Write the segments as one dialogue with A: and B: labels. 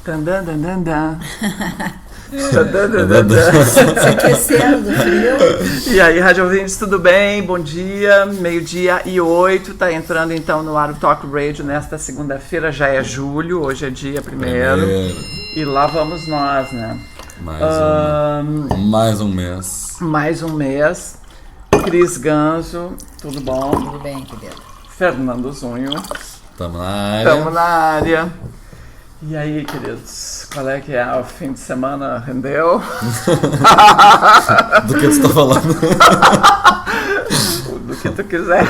A: Tandan, dan, dan.
B: Se aquecendo do frio.
A: E aí, rádio ouvintes, tudo bem? Bom dia, 12:08, tá entrando então no ar o Talk Radio nesta segunda-feira, já é julho, hoje é dia 1º. E lá vamos nós, né?
C: Mais um mês.
A: Mais um mês. Cris Ganzo, tudo bom?
B: Tudo bem, querido.
A: Fernando Zunho.
C: Tamo na área.
A: E aí, queridos, qual é que é? O fim de semana rendeu?
C: Do que tu tá falando?
A: Do que tu quiser.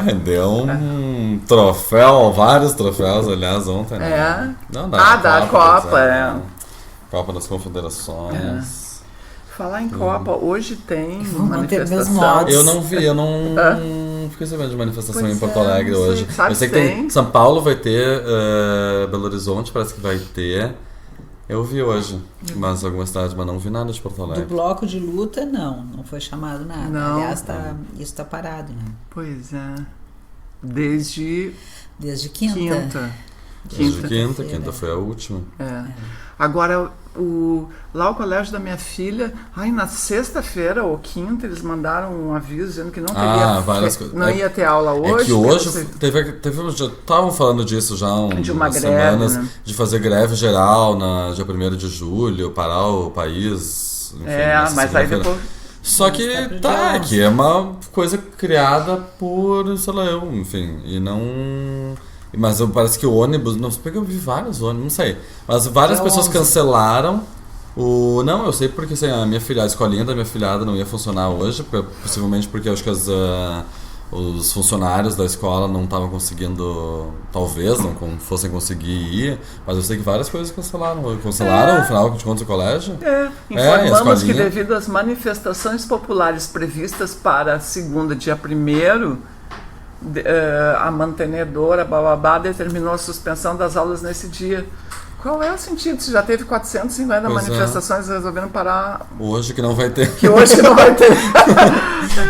C: Rendeu um troféu, vários troféus, aliás, ontem, né?
A: É?
C: Não, da
A: Copa, é.
C: Copa das Confederações.
A: Falar em Copa, hoje tem
B: Vou manter meus
A: manifestação.
B: modos.
C: Eu não vi, eu não fiquei sabendo de manifestação
A: Pois
C: em Porto Alegre
A: não sei,
C: hoje.
A: sabe
C: Eu sei que
A: que
C: tem São Paulo vai ter, Belo Horizonte parece que vai ter. Eu vi hoje, mas algumas cidades, mas não vi nada de Porto Alegre.
B: Do bloco de luta, não foi chamado nada.
A: Não.
B: Aliás, isso tá parado, né?
A: Pois é. Desde
B: quinta.
C: Quinta foi a última.
A: Agora, lá o colégio da minha filha, na sexta-feira ou quinta, eles mandaram um aviso dizendo que não ia ter aula hoje.
C: É que hoje já estavam falando disso já há
A: de uma
C: umas
A: greve,
C: semanas,
A: né?
C: de fazer greve geral na dia 1º de julho, parar o país. Enfim,
A: mas aí depois...
C: Só que que é uma coisa criada por, sei lá, enfim, e não... Mas parece que o ônibus, não sei porque eu vi vários ônibus, não sei. Mas várias pessoas cancelaram o... Não, eu sei porque assim, a escolinha da minha filhada não ia funcionar hoje, possivelmente porque eu acho que os funcionários da escola não estavam conseguindo, talvez não fossem conseguir ir, mas eu sei que várias coisas cancelaram. Cancelaram o final de contas do colégio?
A: Informamos que devido às manifestações populares previstas para segunda, dia 1º, a mantenedora, bababá, determinou a suspensão das aulas nesse dia. Qual é o sentido? Se já teve 450 manifestações, resolveram parar...
C: Hoje que não vai ter.
A: Hoje que não vai ter.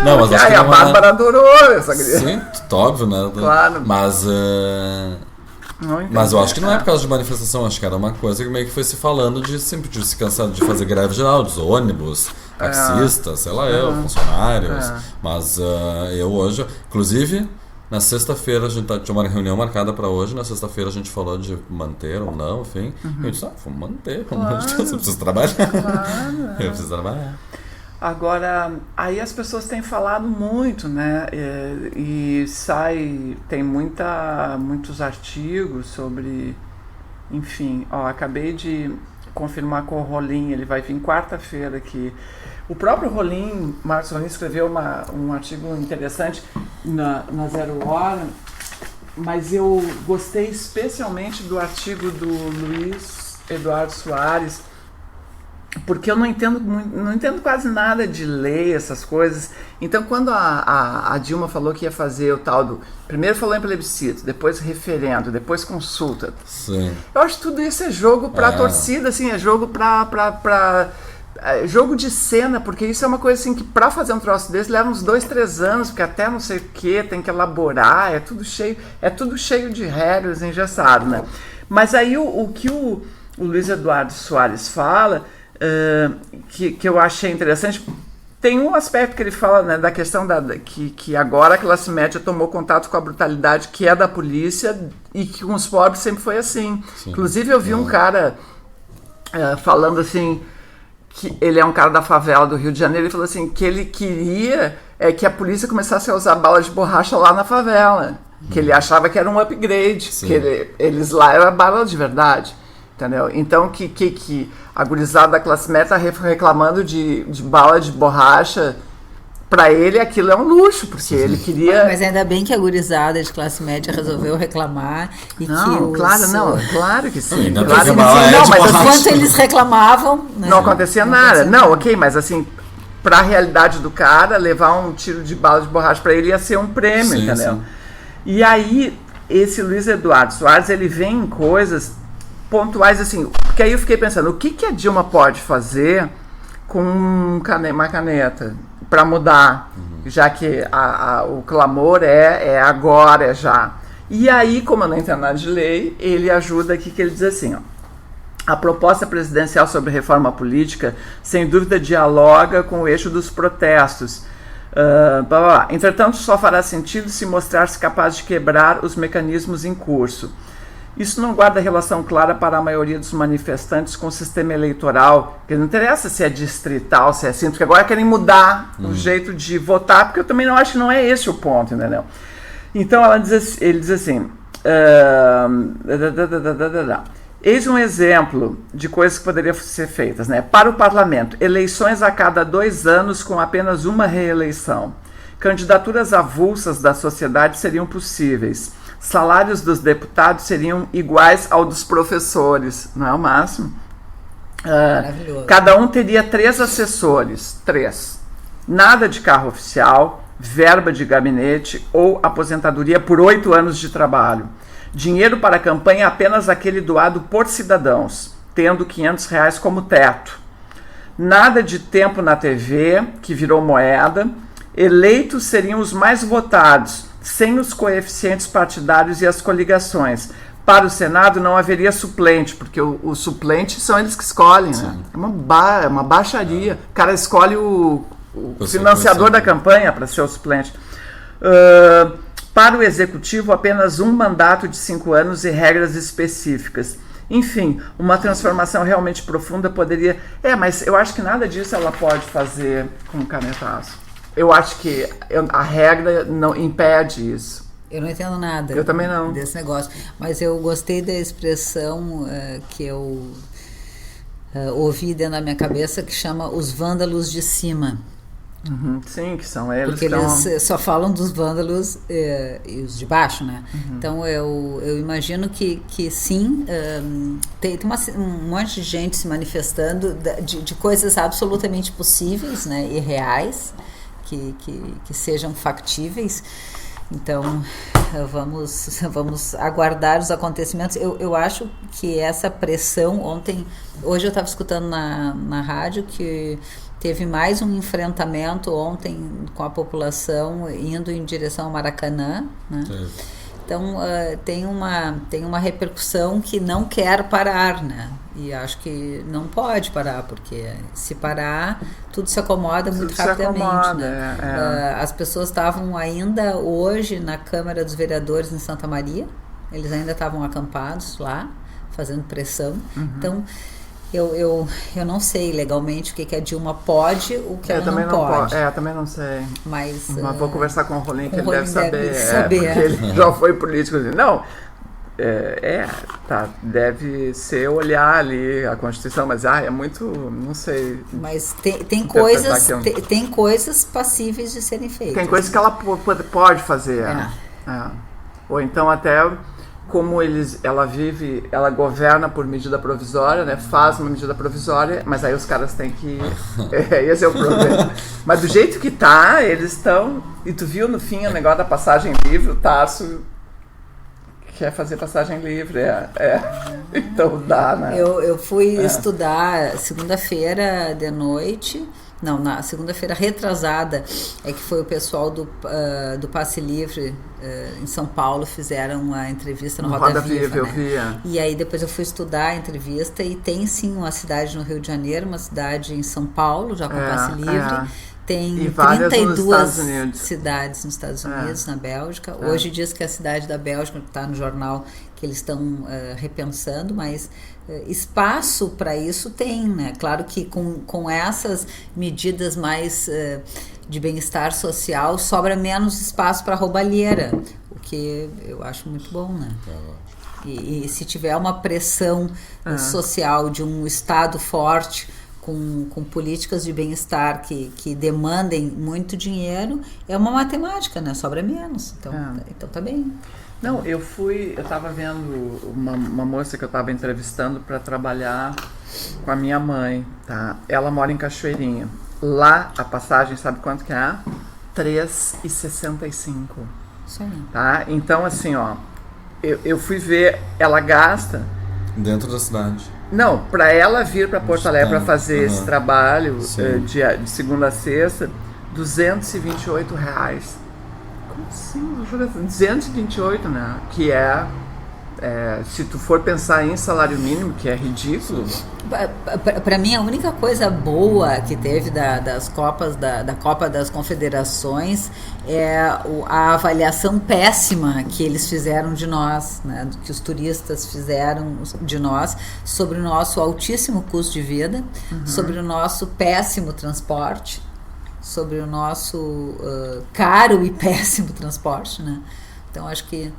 C: Não, mas acho que
A: a Bárbara adorou essa guria.
C: Sim, óbvio, né?
A: Claro.
C: Mas eu acho que não é por causa de manifestação, acho que era uma coisa que meio que foi se falando de se cansar de fazer greve geral, dos ônibus, taxistas, sei lá funcionários. Mas eu hoje, inclusive, na sexta-feira a gente tinha uma reunião marcada para hoje, na sexta-feira a gente falou de manter ou não, enfim. Eu disse, vamos manter, pelo amor de Deus, eu preciso trabalhar. Eu preciso trabalhar.
A: Agora, aí as pessoas têm falado muito, né? Tem muitos artigos sobre, enfim, acabei de confirmar com o Rolim, ele vai vir quarta-feira aqui. O próprio Rolim, Marcos Rolim, escreveu um artigo interessante na Zero Hora, mas eu gostei especialmente do artigo do Luiz Eduardo Soares, porque eu não entendo quase nada de lei, essas coisas. Então, quando a Dilma falou que ia fazer o tal do... Primeiro falou em plebiscito, depois referendo, depois consulta.
C: Sim.
A: Eu acho que tudo isso é jogo pra torcida, assim, é jogo jogo de cena, porque isso é uma coisa assim que pra fazer um troço desse leva uns 2-3 anos, porque até não sei o que, tem que elaborar, é tudo cheio de regras, engessado, né? Mas aí o que o Luiz Eduardo Soares fala... que eu achei interessante, tem um aspecto que ele fala, né, da questão que agora a classe média tomou contato com a brutalidade que é da polícia e que com os pobres sempre foi assim. Sim. Inclusive eu vi um cara falando assim, que ele é um cara da favela do Rio de Janeiro, ele falou assim, que ele queria que a polícia começasse a usar bala de borracha lá na favela, que ele achava que era um upgrade, que eles lá era bala de verdade. Entendeu? Então que a gurizada da classe média está reclamando de bala de borracha. Para ele aquilo é um luxo, porque ele queria...
B: Mas ainda bem que a gurizada de classe média resolveu reclamar e
A: claro que sim.
B: Mas enquanto eles reclamavam... Né,
A: não acontecia nada. Não, ok, mas assim, para a realidade do cara, levar um tiro de bala de borracha para ele ia ser um prêmio, entendeu? Sim. E aí, esse Luiz Eduardo Soares, ele vem em coisas pontuais, assim, porque aí eu fiquei pensando, o que a Dilma pode fazer com uma caneta para mudar, já que o clamor é agora, já. E aí, como eu não entendo nada de lei, ele ajuda aqui, que ele diz assim, A proposta presidencial sobre reforma política, sem dúvida, dialoga com o eixo dos protestos. Entretanto, só fará sentido se mostrar-se capaz de quebrar os mecanismos em curso. Isso não guarda relação clara para a maioria dos manifestantes com o sistema eleitoral, que não interessa se é distrital, se é assim, porque agora querem mudar o jeito de votar, porque eu também não acho que não é esse o ponto, entendeu? Então ele diz assim, eis um exemplo de coisas que poderiam ser feitas, né? Para o parlamento, eleições a cada 2 anos com apenas uma reeleição. Candidaturas avulsas da sociedade seriam possíveis. Salários dos deputados seriam iguais ao dos professores, não é o máximo? Cada um teria 3 assessores, 3. Nada de carro oficial, verba de gabinete ou aposentadoria por 8 anos de trabalho. Dinheiro para a campanha apenas aquele doado por cidadãos, tendo R$500 como teto. Nada de tempo na TV, que virou moeda. Eleitos seriam os mais votados, sem os coeficientes partidários e as coligações. Para o Senado não haveria suplente, porque os suplentes são eles que escolhem, né? É uma baixaria. O cara escolhe o financiador da campanha para ser o suplente. Para o Executivo, apenas um mandato de 5 anos e regras específicas. Enfim, uma transformação realmente profunda poderia... mas eu acho que nada disso ela pode fazer com um canetaço. Eu acho que a regra não impede isso.
B: Eu não entendo nada.
A: Eu também não.
B: Desse negócio. Mas eu gostei da expressão que eu ouvi dentro da minha cabeça, que chama os vândalos de cima.
A: Sim, que são eles.
B: Porque eles só falam dos vândalos e os de baixo, né? Então eu imagino que sim, tem um monte de gente se manifestando de coisas absolutamente possíveis, né, e reais, que sejam factíveis. Então vamos aguardar os acontecimentos. Eu acho que essa pressão hoje eu estava escutando na rádio que teve mais um enfrentamento ontem com a população indo em direção ao Maracanã, né? Então tem uma repercussão que não quer parar, né? E acho que não pode parar, porque se parar, tudo se acomoda muito rapidamente. Né? As pessoas estavam ainda hoje na Câmara dos Vereadores em Santa Maria, eles ainda estavam acampados lá, fazendo pressão. Então, eu não sei legalmente o que a Dilma pode, o que ela não pode.
A: Eu também não sei.
B: Mas
A: vou conversar com o Rolim, que ele deve saber. Porque ele já foi político. Não, deve ser olhar ali a Constituição, mas é muito, não sei.
B: Mas tem coisas passíveis de serem feitas.
A: Tem coisas que ela pode fazer. Ou então até... Como ela governa por medida provisória, né? Faz uma medida provisória, mas aí os caras têm que... esse é o problema. Mas do jeito que tá, eles estão... E tu viu no fim o negócio da passagem livre, o Tarso quer fazer passagem livre. Então dá, né?
B: Eu fui estudar segunda-feira de noite... Não, na segunda-feira retrasada que foi o pessoal do Passe Livre em São Paulo, fizeram uma entrevista no Roda Viva,
A: eu via.
B: E aí depois eu fui estudar a entrevista e tem sim uma cidade no Rio de Janeiro, uma cidade em São Paulo, já com Passe Livre. Tem 32 cidades nos Estados Unidos, na Bélgica. Hoje diz que a cidade da Bélgica está no jornal que eles estão repensando, mas espaço para isso tem, né? Claro que com essas medidas mais de bem-estar social sobra menos espaço para roubalheira, o que eu acho muito bom, né? E se tiver uma pressão social de um Estado forte com políticas de bem-estar que demandem muito dinheiro, é uma matemática, né? Sobra menos. Então tá bem.
A: Não, eu estava vendo uma moça que eu estava entrevistando para trabalhar com a minha mãe, tá? Ela mora em Cachoeirinha. Lá, a passagem, sabe quanto que é? R$3,65. Tá? Então, assim, ó, eu fui ver, ela gasta...
C: Dentro da cidade.
A: Não, para ela vir para Porto Alegre para fazer esse trabalho de segunda a sexta, R$228. Como assim? 228, né? Que é Se tu for pensar em salário mínimo, que é ridículo.
B: Para mim, a única coisa boa que teve das Copas, da Copa das Confederações é a avaliação péssima que eles fizeram de nós, né, que os turistas fizeram de nós, sobre o nosso altíssimo custo de vida, sobre o nosso péssimo transporte, sobre o nosso caro e péssimo transporte, né? Então, acho que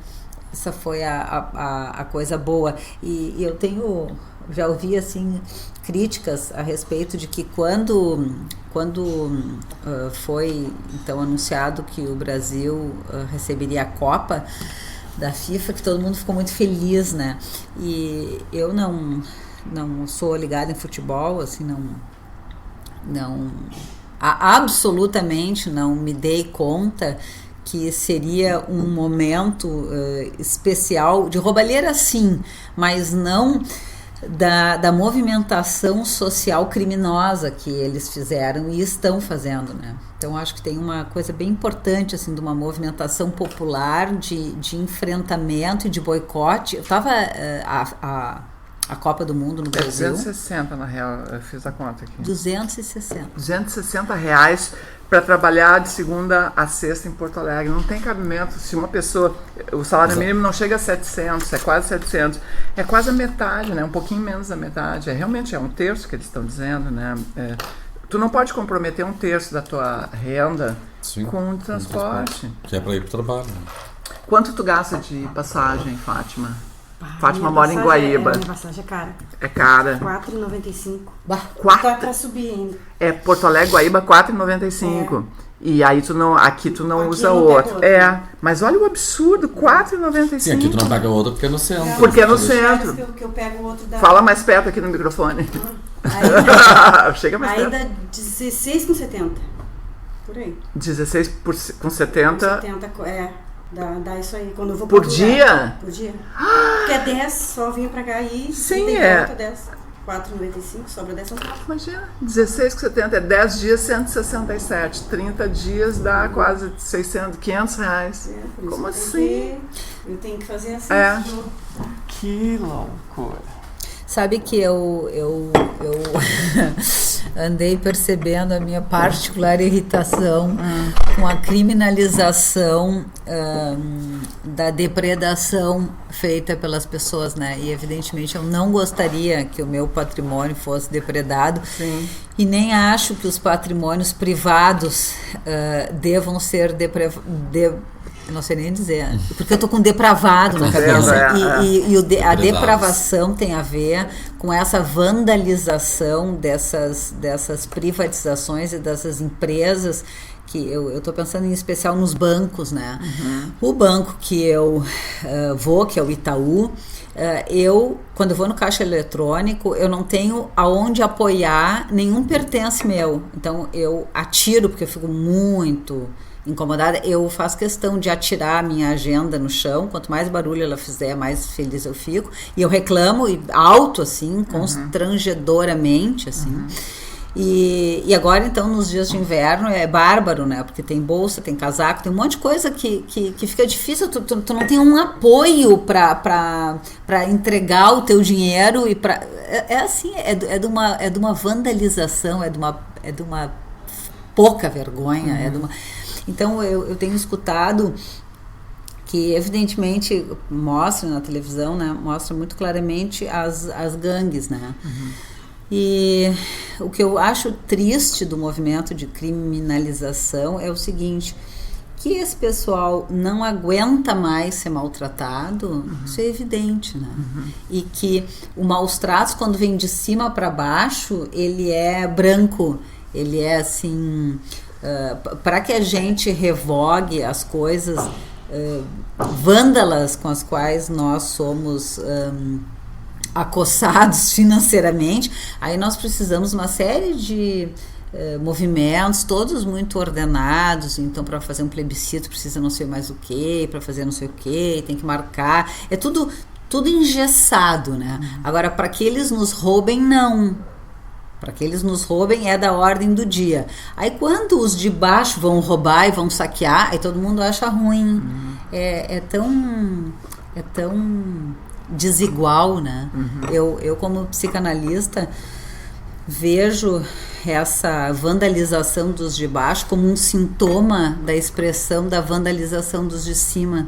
B: essa foi a coisa boa. E eu já ouvi assim críticas a respeito de que quando foi então anunciado que o Brasil receberia a Copa da FIFA, que todo mundo ficou muito feliz, né? E eu não sou ligada em futebol, assim, absolutamente não me dei conta que seria um momento especial de roubalheira, sim, mas não da movimentação social criminosa que eles fizeram e estão fazendo, né? Então, acho que tem uma coisa bem importante, assim, de uma movimentação popular de enfrentamento e de boicote. Eu estava a Copa do Mundo no Brasil.
A: 260, na real, eu fiz a conta aqui.
B: 260.
A: R$260 para trabalhar de segunda a sexta em Porto Alegre. Não tem cabimento. Se uma pessoa... O salário mínimo não chega a 700, é quase 700. É quase a metade, né? Um pouquinho menos da metade. Realmente é um terço que eles estão dizendo, né? Tu não pode comprometer um terço da tua renda com o transporte.
C: Que é para ir para o trabalho.
A: Quanto tu gasta de passagem, Fátima? Fátima mora em Guaíba.
D: Minha passagem é cara.
A: É cara.
D: R$4,95. Tá pra subir ainda.
A: Porto Alegre, Guaíba, R$4,95. E aí aqui tu não usa outro. Mas olha o absurdo, R$4,95.
C: Sim, aqui tu não paga outro porque é no centro.
A: Porque é no centro.
D: Que eu pego outro da...
A: Fala mais perto aqui no microfone. Chega mais perto.
D: Ainda 16,70. Por aí.
A: 16,70.
D: 70, dá isso aí. Quando eu vou
A: por dia?
D: Por dia. Porque é 10, só vinha pra cá e
A: sim,
D: tem volta 10. R$4,95, sobra 10 centavos.
A: Imagina, 16,70 é 10 dias, 167. 30 dias dá quase 600, R$500. Como assim?
D: Eu tenho que fazer assim.
A: Que loucura.
B: Sabe que eu andei percebendo a minha particular irritação com a criminalização da depredação feita pelas pessoas, né? E evidentemente eu não gostaria que o meu patrimônio fosse depredado.
A: Sim.
B: E nem acho que os patrimônios privados devam ser não sei nem dizer, porque eu tô com depravado na cabeça. A depravação tem a ver com essa vandalização dessas privatizações e dessas empresas, que eu tô pensando em especial nos bancos, né? O banco que eu vou, que é o Itaú, quando eu vou no caixa eletrônico, eu não tenho aonde apoiar nenhum pertence meu. Então eu atiro, porque eu fico muito incomodada. Eu faço questão de atirar a minha agenda no chão. Quanto mais barulho ela fizer, mais feliz eu fico. E eu reclamo alto, assim, constrangedoramente, assim. E agora, então, nos dias de inverno é bárbaro, né? Porque tem bolsa, tem casaco, tem um monte de coisa que fica difícil. Tu não tem um apoio para entregar o teu dinheiro. E assim, é de uma vandalização, é de uma pouca vergonha, Então, eu tenho escutado que, evidentemente, mostra na televisão, né? Mostra muito claramente as gangues, né? E o que eu acho triste do movimento de criminalização é o seguinte, que esse pessoal não aguenta mais ser maltratado, isso é evidente, né? E que o maus tratos, quando vem de cima para baixo, ele é branco, ele é assim... para que a gente revogue as coisas vândalas com as quais nós somos acossados financeiramente, aí nós precisamos uma série de movimentos, todos muito ordenados. Então, para fazer um plebiscito precisa não sei mais o que, para fazer não sei o que, tem que marcar, é tudo engessado, né? Agora, para que eles nos roubem, não. Para que eles nos roubem é da ordem do dia. Aí quando os de baixo vão roubar e vão saquear, aí todo mundo acha ruim. É tão desigual, né? Eu como psicanalista vejo essa vandalização dos de baixo como um sintoma da expressão da vandalização dos de cima,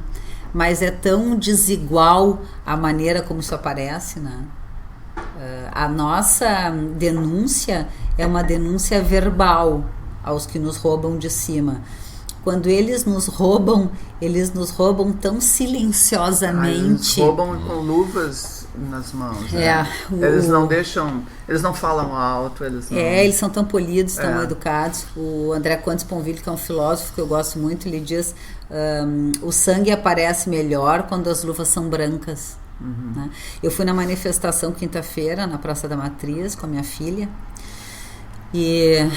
B: mas é tão desigual a maneira como isso aparece, né? A nossa denúncia é uma denúncia verbal aos que nos roubam de cima. Quando eles nos roubam tão silenciosamente.
A: Eles roubam com luvas nas mãos. Né? Eles não deixam, eles não falam alto.
B: Eles são tão polidos, tão educados. O André Contes Ponville, que é um filósofo que eu gosto muito, ele diz: o sangue aparece melhor quando as luvas são brancas. Né? Eu fui na manifestação quinta-feira na Praça da Matriz com a minha filha. E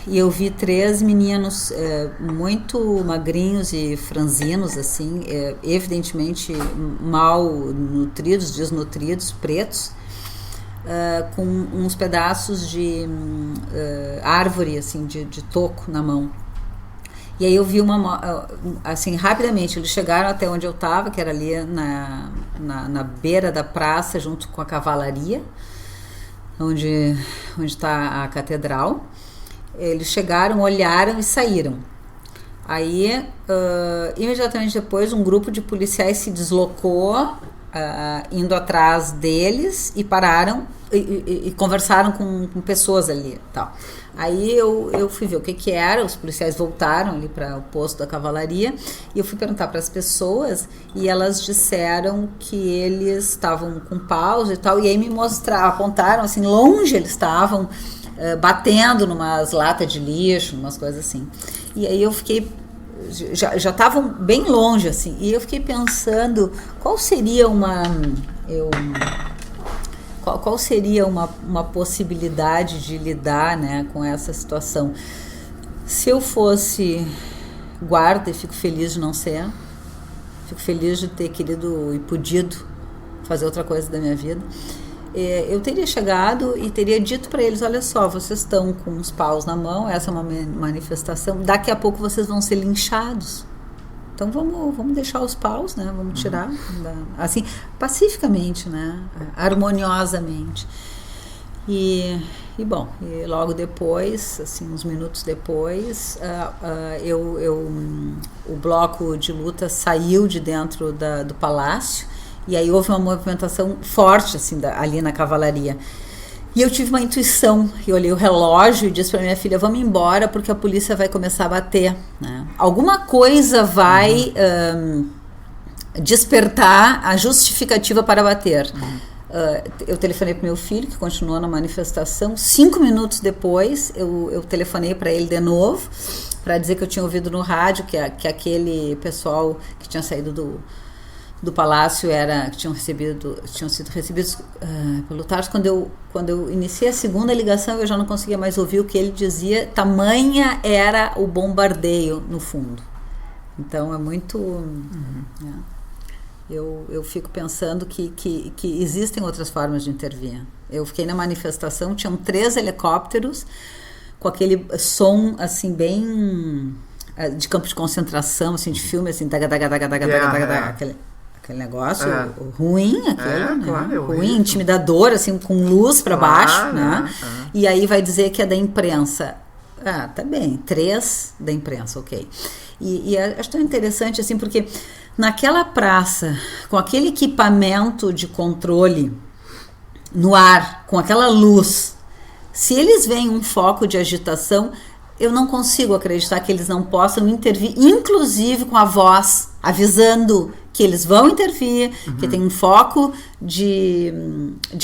B: eu vi 3 meninos muito magrinhos e franzinos, assim, evidentemente mal nutridos, desnutridos, pretos, com uns pedaços de árvore, assim, de toco na mão. E aí eu vi assim, rapidamente, eles chegaram até onde eu estava, que era ali na beira da praça, junto com a cavalaria, onde está a catedral. Eles chegaram, olharam e saíram. Aí, imediatamente depois, um grupo de policiais se deslocou, indo atrás deles, e pararam e conversaram com pessoas ali, tal. Aí eu fui ver o que era. Os policiais voltaram ali para o posto da cavalaria e eu fui perguntar para as pessoas, e elas disseram que eles estavam com paus e tal, e aí me mostraram, apontaram assim, longe eles estavam batendo numas latas de lixo, umas coisas assim. E aí eu fiquei, já estavam bem longe assim, e eu fiquei pensando qual seria uma possibilidade de lidar, né, com essa situação. Se eu fosse guarda, e fico feliz de não ser, fico feliz de ter querido e podido fazer outra coisa da minha vida, eu teria chegado e teria dito para eles: olha só, vocês estão com os paus na mão, essa é uma manifestação, daqui a pouco vocês vão ser linchados. Então vamos deixar os paus, né? Vamos tirar, assim, pacificamente, né? Harmoniosamente. E bom, e logo depois, assim, uns minutos depois, o bloco de luta saiu de dentro do palácio, e aí houve uma movimentação forte, assim, ali na cavalaria. E eu tive uma intuição, eu olhei o relógio e disse para minha filha: vamos embora porque a polícia vai começar a bater, né? Alguma coisa vai despertar a justificativa para bater. Eu telefonei para meu filho, que continuou na manifestação. 5 minutos depois, eu telefonei para ele de novo, para dizer que eu tinha ouvido no rádio que aquele pessoal que tinha saído do palácio tinham sido recebidos pelo Tarso. Quando eu iniciei a segunda ligação, eu já não conseguia mais ouvir o que ele dizia, tamanha era o bombardeio no fundo. Então é muito... Eu fico pensando que existem outras formas de intervir. Eu fiquei na manifestação, tinham 3 helicópteros com aquele som assim bem de campo de concentração, assim, de filme, assim, aquele negócio ruim, né?
A: Claro,
B: ruim, intimidador, assim, com luz para baixo, né? E aí vai dizer que é da imprensa. Tá bem, 3 da imprensa, ok. E acho tão interessante, assim, porque naquela praça, com aquele equipamento de controle no ar, com aquela luz, se eles veem um foco de agitação, eu não consigo acreditar que eles não possam intervir, inclusive com a voz, avisando que eles vão intervir, que tem um foco de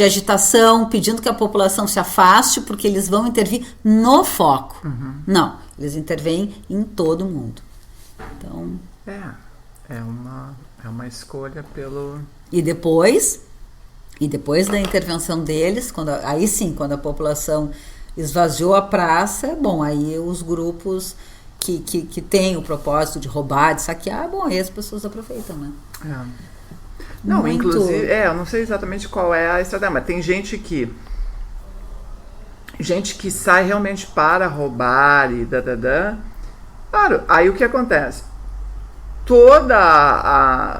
B: agitação, pedindo que a população se afaste, porque eles vão intervir no foco. Não, eles intervêm em todo mundo. Então...
A: É uma escolha pelo... E
B: depois da intervenção deles, quando a população esvaziou a praça, bom, aí os grupos que têm o propósito de roubar, de saquear, bom, aí as pessoas aproveitam, né?
A: Não, muito... inclusive, eu não sei exatamente qual é a estratégia, mas tem gente que sai realmente para roubar e Claro, aí o que acontece?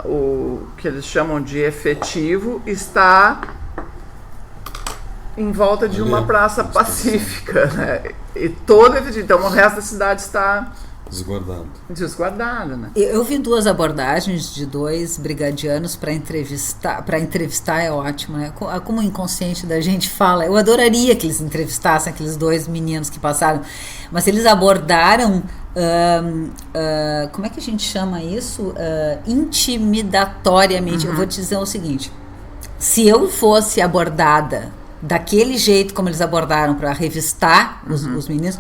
A: o que eles chamam de efetivo está em volta de uma praça pacífica, né? E todo efetivo. Então o resto da cidade está desguardado, né?
B: Eu vi 2 abordagens de 2 brigadianos para entrevistar é ótimo, né? Como o inconsciente da gente fala, eu adoraria que eles entrevistassem aqueles 2 meninos que passaram, mas eles abordaram como é que a gente chama isso? Intimidatoriamente. Eu vou te dizer o seguinte: se eu fosse abordada daquele jeito como eles abordaram para revistar os meninos,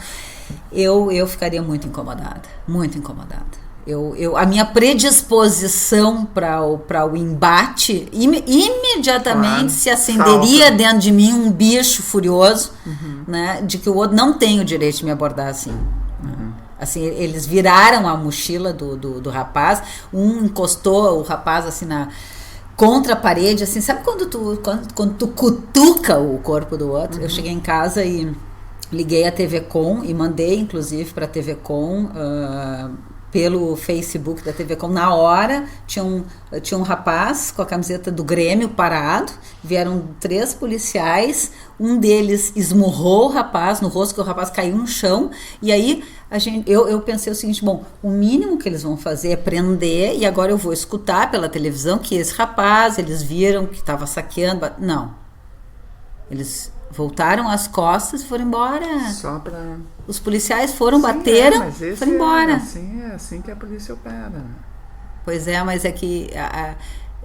B: eu ficaria muito incomodada, muito incomodada. A minha predisposição para o embate imediatamente se acenderia dentro de mim um bicho furioso, né, de que o outro não tem o direito de me abordar assim. Assim, eles viraram a mochila do rapaz, um encostou o rapaz assim contra a parede, assim, sabe quando tu cutuca o corpo do outro? Eu cheguei em casa e liguei a TV Com e mandei, inclusive, para a TV Com, pelo Facebook da TV Com. Na hora, tinha um rapaz com a camiseta do Grêmio parado, vieram 3 policiais, um deles esmurrou o rapaz no rosto, que o rapaz caiu no chão, e aí eu pensei o seguinte: bom, o mínimo que eles vão fazer é prender, e agora eu vou escutar pela televisão que esse rapaz, eles viram que estava saqueando. Não. Eles voltaram as costas e foram embora.
A: Só pra...
B: Os policiais foram, bateram, foram embora.
A: É assim que a polícia opera.
B: Pois é, mas é que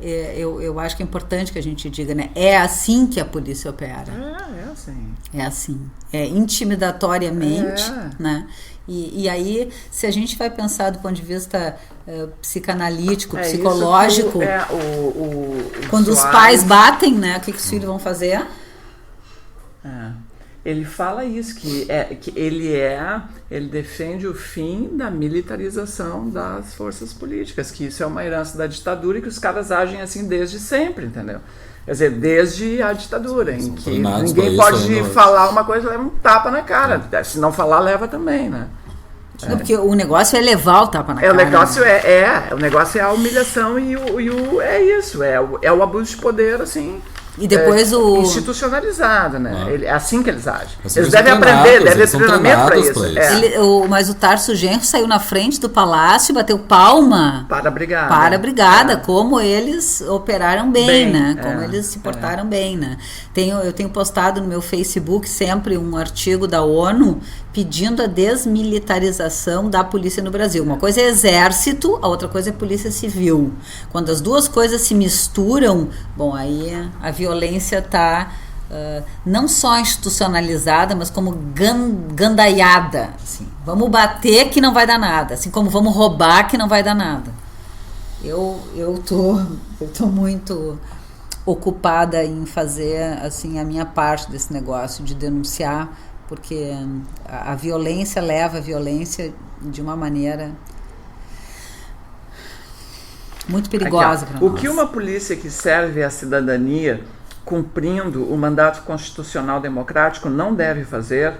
B: eu acho que é importante que a gente diga, né? É assim que a polícia opera.
A: É assim.
B: É assim. É intimidatoriamente, né? E aí, se a gente vai pensar do ponto de vista psicanalítico, psicológico, quando os pais batem, né? O que os filhos vão fazer?
A: Ele fala isso, que ele defende o fim da militarização das forças políticas, que isso é uma herança da ditadura e que os caras agem assim desde sempre, entendeu? Quer dizer, desde a ditadura, em que ninguém pode falar uma coisa, leva um tapa na cara. Se não falar, leva também, né?
B: Não, porque o negócio é levar o tapa na cara.
A: O negócio o negócio é a humilhação e é isso, é o abuso de poder, assim.
B: E depois
A: institucionalizado, né? É assim que eles agem. Eles devem aprender, devem ter treinamento para isso.
B: Mas o Tarso Genro saiu na frente do palácio e bateu palma
A: para a
B: brigada, como eles operaram bem, né? Como eles se portaram bem, né? Eu tenho postado no meu Facebook sempre um artigo da ONU pedindo a desmilitarização da polícia no Brasil. Uma coisa é exército, a outra coisa é polícia civil. Quando as duas coisas se misturam, bom, aí a violência está não só institucionalizada, mas como gandaiada. Assim. Vamos bater que não vai dar nada, assim como vamos roubar que não vai dar nada. Eu tô muito ocupada em fazer assim a minha parte desse negócio de denunciar, porque a violência leva a violência de uma maneira muito perigosa para nós.
A: O que uma polícia que serve à cidadania, cumprindo o mandato constitucional democrático, não deve fazer,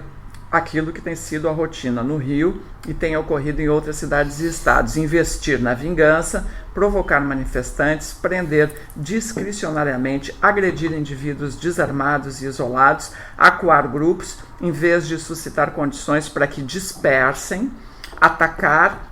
A: aquilo que tem sido a rotina no Rio e tem ocorrido em outras cidades e estados: investir na vingança, provocar manifestantes, prender discricionariamente, agredir indivíduos desarmados e isolados, acuar grupos, em vez de suscitar condições para que dispersem, atacar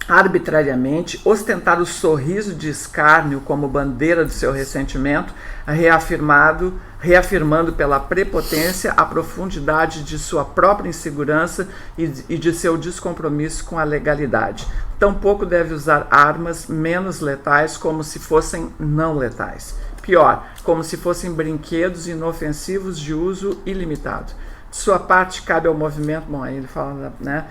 A: arbitrariamente, ostentar o sorriso de escárnio como bandeira do seu ressentimento, reafirmando pela prepotência a profundidade de sua própria insegurança e de seu descompromisso com a legalidade. Tampouco deve usar armas menos letais como se fossem não letais. Pior, como se fossem brinquedos inofensivos de uso ilimitado. De sua parte, cabe ao movimento, bom, aí ele fala, né,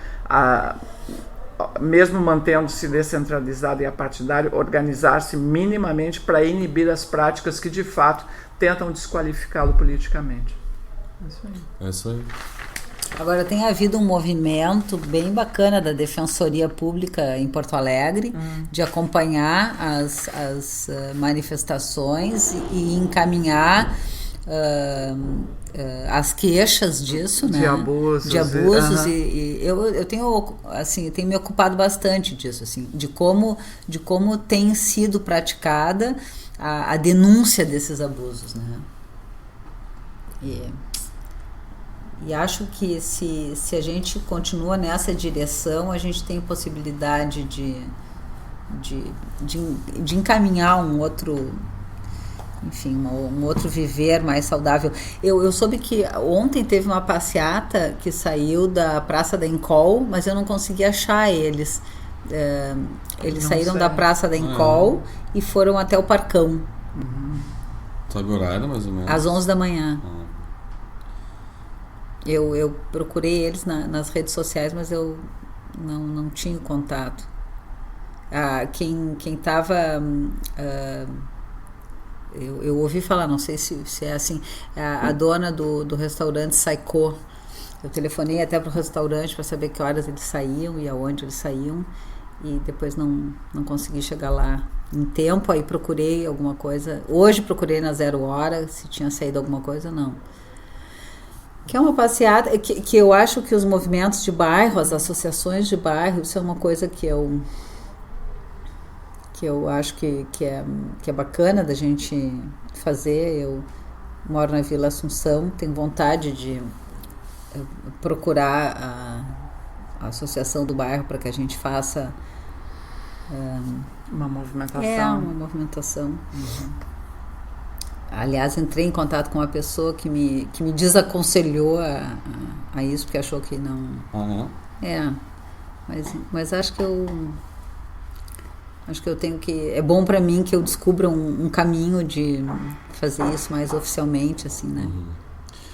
A: mesmo mantendo-se descentralizado e apartidário, organizar-se minimamente para inibir as práticas que de fato tentam desqualificá-lo politicamente.
C: É isso aí.
B: Agora, tem havido um movimento bem bacana da Defensoria Pública em Porto Alegre de acompanhar as manifestações e encaminhar as queixas disso, né?
A: De abusos.
B: E eu tenho, assim, tenho me ocupado bastante disso, assim, de como tem sido praticada a denúncia desses abusos, né? E acho que se a gente continua nessa direção, a gente tem possibilidade de encaminhar um outro viver mais saudável. Eu soube que ontem teve uma passeata que saiu da Praça da Encol, mas eu não consegui achar eles. Eles saíram da Praça da Encol e foram até o Parcão.
C: Sabe o horário, mais ou menos?
B: Às 11 da manhã. Eu procurei eles nas redes sociais, mas eu não tinha contato. Quem estava... Eu ouvi falar, não sei se é assim, a dona do restaurante Saicô. Eu telefonei até para o restaurante para saber que horas eles saíam e aonde eles saíam, e depois não consegui chegar lá em tempo. Aí procurei alguma coisa, hoje procurei na 0 hora se tinha saído alguma coisa, não. Que é uma passeada que eu acho que os movimentos de bairro, as associações de bairro, isso é uma coisa que eu acho que é bacana da gente fazer. Eu moro na Vila Assunção, tenho vontade de procurar a associação do bairro para que a gente faça
A: uma movimentação.
B: Uma movimentação. Aliás, entrei em contato com uma pessoa que me desaconselhou a isso, porque achou que não... Mas acho que eu tenho que... É bom para mim que eu descubra um caminho de fazer isso mais oficialmente, assim, né?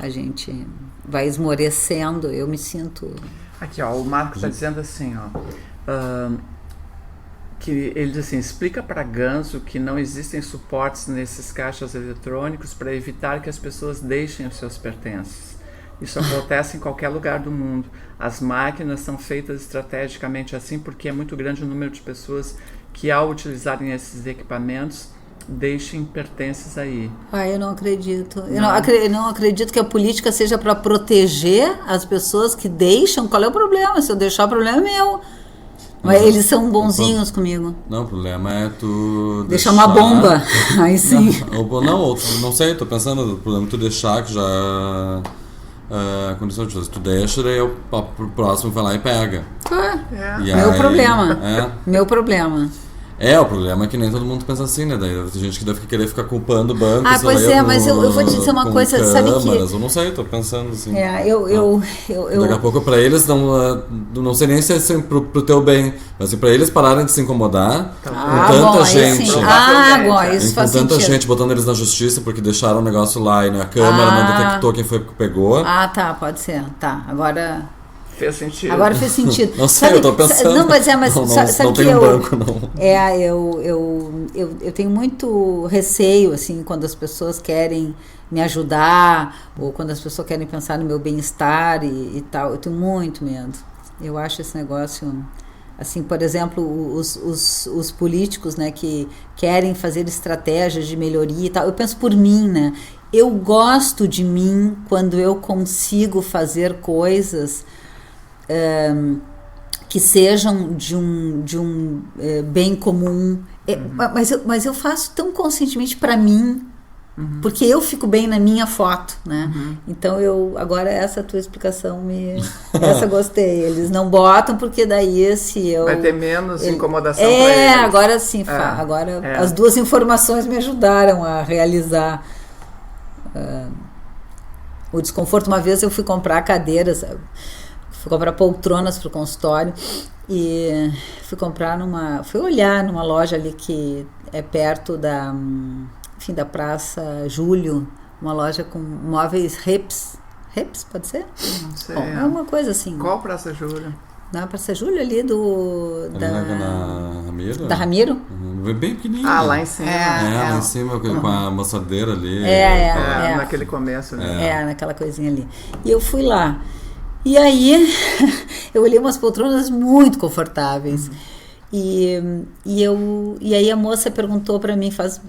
B: A gente vai esmorecendo, eu me sinto...
A: Aqui, ó, o Marco está dizendo assim, ó... que ele diz assim: explica para Ganso que não existem suportes nesses caixas eletrônicos para evitar que as pessoas deixem os seus pertences. Isso acontece em qualquer lugar do mundo. As máquinas são feitas estrategicamente assim porque é muito grande o número de pessoas que, ao utilizarem esses equipamentos, deixem pertences aí.
B: Eu não acredito. Eu não acredito que a política seja para proteger as pessoas que deixam. Qual é o problema? Se eu deixar, o problema é meu. Mas eles são bonzinhos comigo.
C: Não, o problema é tu
B: deixar uma bomba. Aí sim.
C: Não sei, tô pensando, o problema é tu deixar, que já condição de tu deixa, daí o próximo vai lá e pega.
B: Meu problema. Meu problema.
C: O problema é que nem todo mundo pensa assim, né? Daí tem gente que deve querer ficar culpando o banco.
B: Pois mas eu vou te dizer uma coisa,
C: câmaras,
B: sabe que...
C: Eu não sei, tô pensando assim.
B: Daqui
C: a pouco pra eles, não sei nem se é pro teu bem, mas assim, pra eles pararem de se incomodar com tanta gente.
B: Isso faz
C: com tanta
B: sentido.
C: Gente botando eles na justiça porque deixaram o negócio lá e a câmera não detectou quem foi que pegou.
B: Pode ser. Agora...
A: Fez sentido.
B: Agora fez sentido.
C: Não sei, eu tô pensando.
B: Não
C: tem banco, não.
B: Eu tenho muito receio, assim, quando as pessoas querem me ajudar, ou quando as pessoas querem pensar no meu bem-estar e tal. Eu tenho muito medo. Eu acho esse negócio... Assim, por exemplo, os políticos, né, que querem fazer estratégias de melhoria e tal. Eu penso por mim, né? Eu gosto de mim quando eu consigo fazer coisas... que sejam de um bem comum, mas eu faço tão conscientemente para mim, porque eu fico bem na minha foto, né? Então agora essa tua explicação essa gostei. Eles não botam porque daí
A: vai ter menos incomodação para eles.
B: Agora sim, agora as duas informações me ajudaram a realizar o desconforto. Uma vez eu fui comprar cadeiras, fui comprar poltronas para o consultório e fui olhar numa loja ali que é perto da Praça Júlio, uma loja com móveis Reps, pode ser?
A: Não sei.
B: É uma coisa assim.
A: Qual Praça Júlio?
B: Na Praça Júlio ali
C: na Ramiro?
B: Da Ramiro?
C: Bem pequenininho.
A: Lá em cima.
C: Lá em cima, com a moçadeira ali.
A: Naquele começo.
B: Né? Naquela coisinha ali. E eu fui lá. E aí, eu olhei umas poltronas muito confortáveis. E aí a moça perguntou para mim, faz,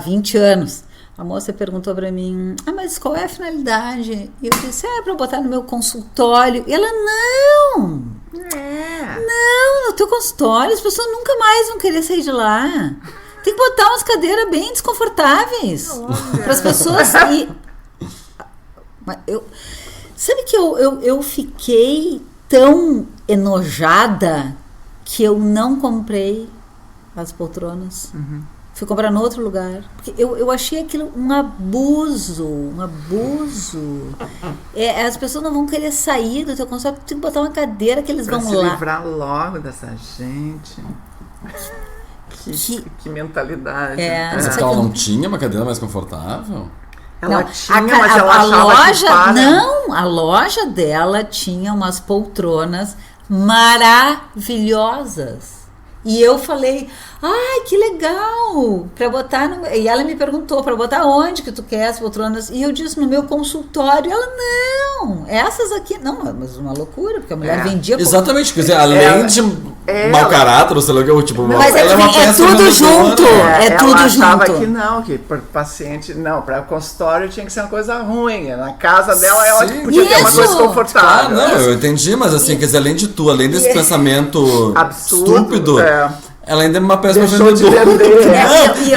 B: 20 anos, a moça perguntou para mim, mas qual é a finalidade? E eu disse, para botar no meu consultório. E ela, não, no teu consultório as pessoas nunca mais vão querer sair de lá. Tem que botar umas cadeiras bem desconfortáveis para as pessoas. Sabe que eu fiquei tão enojada que eu não comprei as poltronas. Fui comprar no outro lugar. Porque eu achei aquilo um abuso. As pessoas não vão querer sair do teu consultório, tem que botar uma cadeira que eles vão lá.
A: Pra se livrar logo dessa gente. Que mentalidade.
C: Mas ela não tinha uma cadeira mais confortável?
A: Ela tinha, mas ela achava
B: a loja dela tinha umas poltronas maravilhosas. E eu falei, que legal, para botar e ela me perguntou, para botar onde que tu quer as poltronas? E eu disse, no meu consultório. Ela, não, essas aqui, não, mas uma loucura, porque a mulher vendia
C: exatamente, quer dizer, além de mau caráter, ou sei lá, tipo,
B: mas
C: ela é uma peça
B: tudo junto, tudo
A: achava
B: junto.
A: que para paciente, para consultório tinha que ser uma coisa ruim, na casa dela ela podia ter uma coisa confortável.
C: Não, eu entendi, mas assim, quer dizer, além desse pensamento
A: absurdo,
C: estúpido, ela ainda é uma péssima vendedora.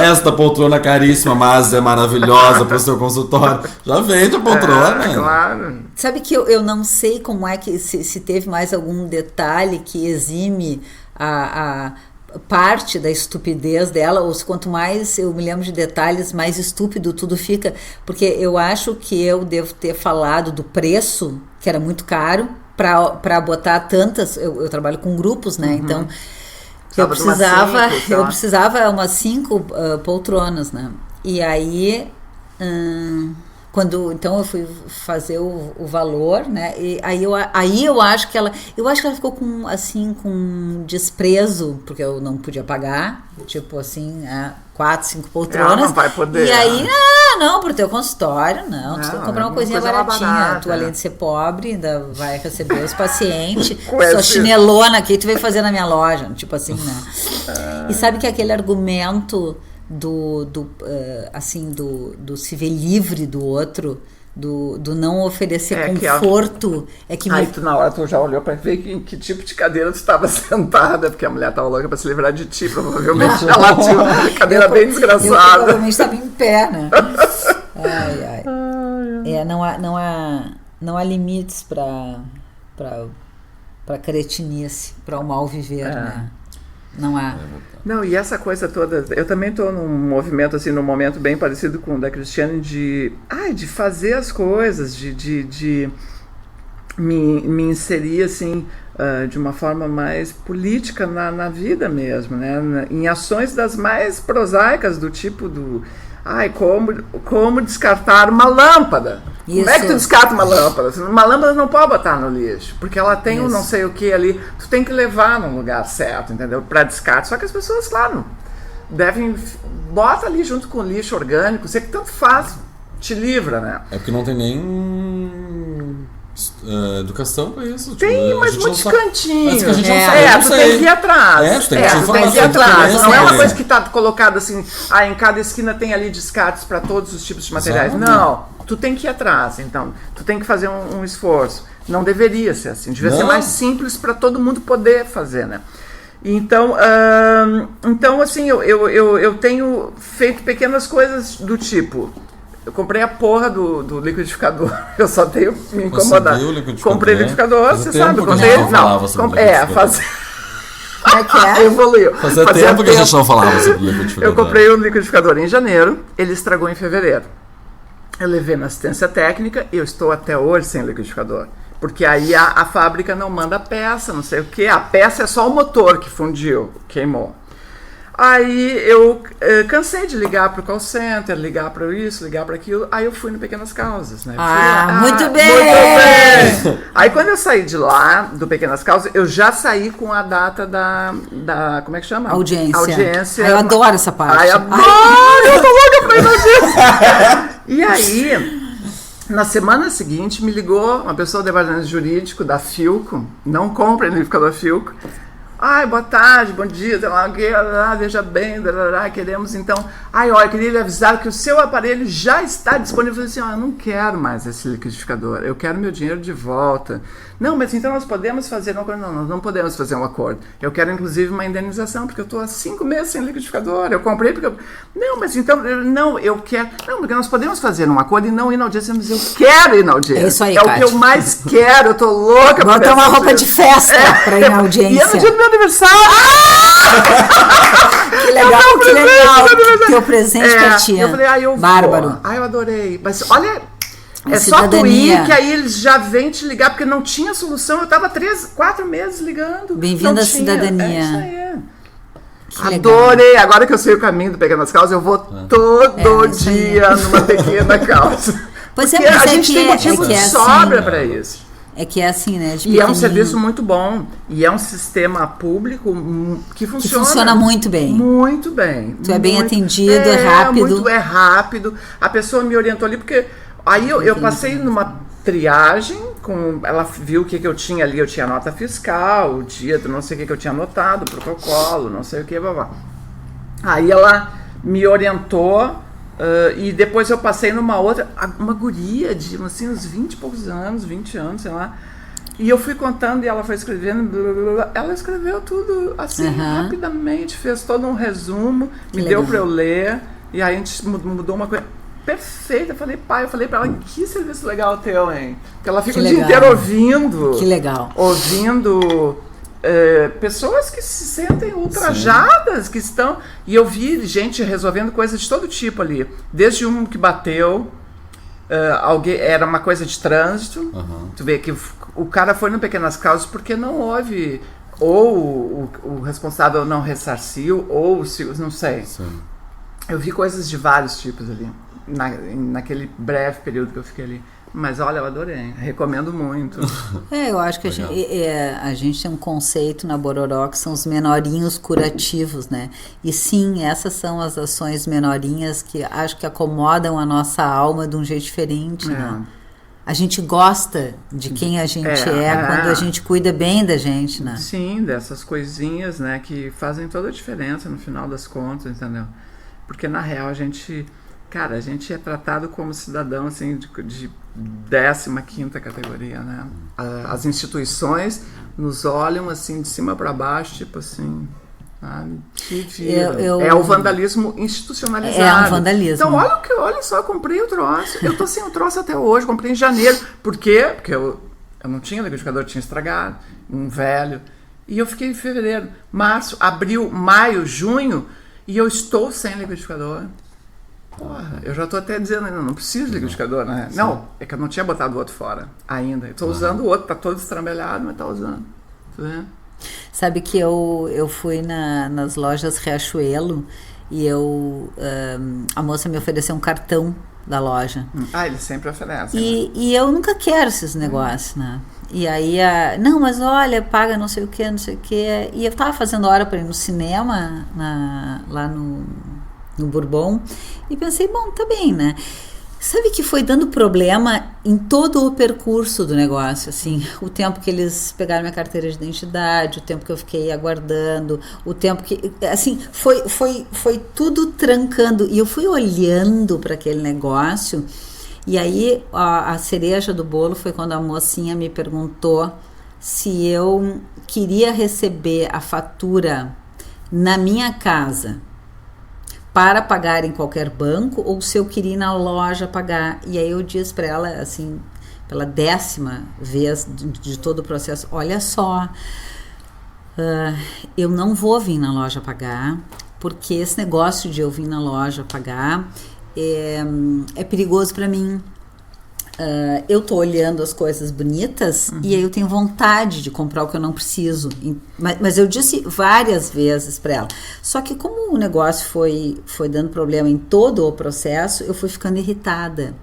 C: Esta poltrona caríssima, mas é maravilhosa para o seu consultório. Já vende a poltrona.
A: Claro.
B: Sabe que eu não sei como é que se teve mais algum detalhe que exime a parte da estupidez dela, ou se quanto mais eu me lembro de detalhes, mais estúpido tudo fica, porque eu acho que eu devo ter falado do preço, que era muito caro, para botar eu trabalho com grupos, né? Então eu precisava umas 5 poltronas, né? E aí então eu fui fazer o valor, né? E aí eu acho que ela ficou com desprezo, porque eu não podia pagar, tipo assim, 4, 5 poltronas.
A: Ela não vai poder.
B: E aí, não, pro teu consultório, não, tu tem que comprar uma coisinha baratinha. Tu, além de ser pobre, ainda vai receber os pacientes. Sua chinelona aqui, tu veio fazer na minha loja, tipo assim, né? E sabe que aquele argumento do se ver livre do outro, do não oferecer conforto,
A: Aí tu na hora tu já olhou pra ver em que tipo de cadeira tu estava sentada, porque a mulher tava louca pra se livrar de ti, provavelmente ela tinha uma cadeira bem desgraçada.
B: Eu provavelmente estava em pé, né? Não há limites pra cretinice, pra o mal viver, né? Não há.
A: Não, e essa coisa toda, eu também estou num movimento, assim, num momento bem parecido com o da Cristiane, de fazer as coisas, de me inserir, assim, de uma forma mais política na vida mesmo, né? Em ações das mais prosaicas, do tipo como descartar uma lâmpada.
B: Isso.
A: Como é que tu descarta uma lâmpada? Uma lâmpada não pode botar no lixo, porque ela tem não sei o que ali. Tu tem que levar num lugar certo, entendeu? Para descarte. Só que as pessoas, claro, bota ali junto com o lixo orgânico. Você que tanto faz, te livra, né?
C: É porque não tem nem educação pra isso.
A: Tem, mas muitos cantinhos.
C: Mas a gente não sabe.
A: Tu tem que ir atrás.
C: Tu tem que ir
A: atrás. Não é uma coisa que tá colocada assim, em cada esquina tem ali descartes para todos os tipos de materiais.
C: Exato.
A: Não, tu tem que ir atrás. Então, tu tem que fazer um esforço. Não deveria ser assim. Devia ser mais simples para todo mundo poder fazer, né? Então, assim, eu tenho feito pequenas coisas do tipo... Eu comprei a porra do liquidificador. Eu só tenho me incomodar. Comprei o liquidificador, você sabe. Evoluiu.
C: Fazia tempo que a gente não falava sobre liquidificador.
A: Eu comprei o liquidificador em janeiro, ele estragou em fevereiro. Eu levei na assistência técnica e eu estou até hoje sem liquidificador. Porque aí a fábrica não manda peça, não sei o quê. A peça é só o motor que fundiu, queimou. Aí eu cansei de ligar para o call center, ligar para isso, ligar para aquilo. Aí eu fui no Pequenas Causas, né?
B: Muito bem!
A: Muito bem! Aí quando eu saí de lá, do Pequenas Causas, eu já saí com a data da como é que chama?
B: Audiência. Eu adoro essa parte.
A: Eu tô louca pra ir na audiência! E aí... Na semana seguinte, me ligou uma pessoa do departamento jurídico da Filco, não compra identificador Filco, Ai, boa tarde, bom dia, veja bem, queremos então... Ai, olha, eu queria lhe avisar que o seu aparelho já está disponível. Eu falei assim, eu não quero mais esse liquidificador, eu quero meu dinheiro de volta. Não, mas então nós podemos fazer um acordo. Não, nós não podemos fazer um acordo. Eu quero, inclusive, uma indenização, porque eu estou há 5 meses sem liquidificador. Eu comprei porque... Não, mas então... Não, eu quero... Não, porque nós podemos fazer um acordo e não ir na audiência, mas eu quero ir na audiência.
B: É isso aí,
A: é o que eu mais quero, eu tô louca.
B: Vou ter uma roupa de festa pra ir na audiência.
A: E é no dia do meu aniversário.
B: Que legal, que legal. Teu presente pra ti.
A: Eu falei, eu
B: Bárbaro.
A: vou. Eu adorei. Mas olha...
B: A
A: só tu
B: cidadania.
A: ir, que aí eles já vêm te ligar, porque não tinha solução. Eu tava 4 meses ligando.
B: Bem-vindo à cidadania.
A: É isso aí.
B: Que
A: Adorei.
B: legal.
A: Agora que eu sei o caminho do Pequenas Causas, eu vou todo dia numa pequena causa.
B: Pois
A: porque
B: mas
A: a gente tem motivo de sobra para isso.
B: É que é assim, né?
A: E é um serviço muito bom. E é um sistema público que funciona.
B: Que funciona muito bem.
A: Muito bem.
B: Tu é bem atendido, é rápido.
A: É rápido. A pessoa me orientou ali, porque aí eu passei numa triagem, ela viu o que eu tinha ali. Eu tinha nota fiscal, o dia, não sei o que eu tinha anotado, protocolo, não sei o que, blá. Aí ela me orientou. E depois eu passei numa outra, uma guria de assim, uns 20 e poucos anos, 20 anos, sei lá. E eu fui contando e ela foi escrevendo, blá, blá, blá. Ela escreveu tudo assim, rapidamente, fez todo um resumo, me deu para eu ler, e aí a gente mudou uma coisa perfeita. Eu falei para ela, que serviço legal teu, hein? Porque ela fica o dia inteiro ouvindo.
B: Que legal.
A: Ouvindo... pessoas que se sentem ultrajadas, que estão... E eu vi gente resolvendo coisas de todo tipo ali. Desde um que bateu, alguém, era uma coisa de trânsito. Tu vê que o cara foi no Pequenas Causas porque não houve... Ou o responsável não ressarciu, ou não sei. Sim. Eu vi coisas de vários tipos ali. Naquele breve período que eu fiquei ali. Mas olha, eu adorei, recomendo muito.
B: Eu acho que a gente tem um conceito na Bororó que são os menorinhos curativos, né? E sim, essas são as ações menorinhas que acho que acomodam a nossa alma de um jeito diferente, né? A gente gosta de quem a gente quando a gente cuida bem da gente, né?
A: Sim, dessas coisinhas, né, que fazem toda a diferença no final das contas, entendeu? Porque na real a gente é tratado como cidadão assim, de 15ª categoria, né? As instituições nos olham assim de cima para baixo, tipo assim, te viram. É o vandalismo institucionalizado.
B: É um vandalismo.
A: Então olha só, eu comprei o troço. Eu tô sem o troço até hoje, comprei em janeiro. Por quê? Porque eu não tinha liquidificador, tinha estragado, um velho. E eu fiquei em fevereiro, março, abril, maio, junho, e eu estou sem liquidificador. Porra, eu já estou até dizendo, não preciso de liquidificador, né? Sim. Não, é que eu não tinha botado o outro fora ainda. Eu estou usando o outro, tá todo estrambelhado, mas tá usando. Tá vendo?
B: Sabe que eu fui nas lojas Riachuelo e a moça me ofereceu um cartão da loja.
A: Eles sempre oferecem.
B: E eu nunca quero esses negócios, né? E aí, não, mas olha, paga não sei o que. E eu tava fazendo hora para ir no cinema, lá no Bourbon, e pensei, bom, tá bem, né? Sabe que foi dando problema em todo o percurso do negócio, assim, o tempo que eles pegaram minha carteira de identidade, o tempo que eu fiquei aguardando, o tempo que, assim, foi tudo trancando, e eu fui olhando para aquele negócio, e aí a cereja do bolo foi quando a mocinha me perguntou se eu queria receber a fatura na minha casa para pagar em qualquer banco ou se eu queria ir na loja pagar. E aí eu disse para ela, assim, pela 10ª vez de todo o processo, olha só, eu não vou vir na loja pagar, porque esse negócio de eu vir na loja pagar é perigoso para mim. Eu tô olhando as coisas bonitas e aí eu tenho vontade de comprar o que eu não preciso. Mas eu disse várias vezes para ela. Só que como o negócio foi dando problema em todo o processo, eu fui ficando irritada.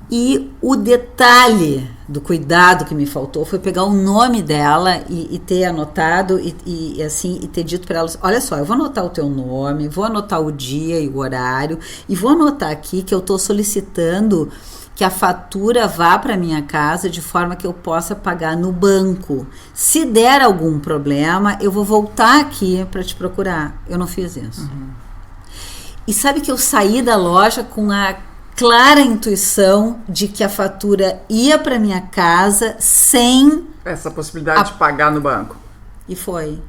B: E o detalhe do cuidado que me faltou foi pegar o nome dela e ter anotado e ter dito para ela, olha só, eu vou anotar o teu nome, vou anotar o dia e o horário e vou anotar aqui que eu estou solicitando que a fatura vá para minha casa de forma que eu possa pagar no banco. Se der algum problema, eu vou voltar aqui para te procurar. Eu não fiz isso. E sabe que eu saí da loja com a clara intuição de que a fatura ia para minha casa sem
A: essa possibilidade de pagar no banco.
B: E foi.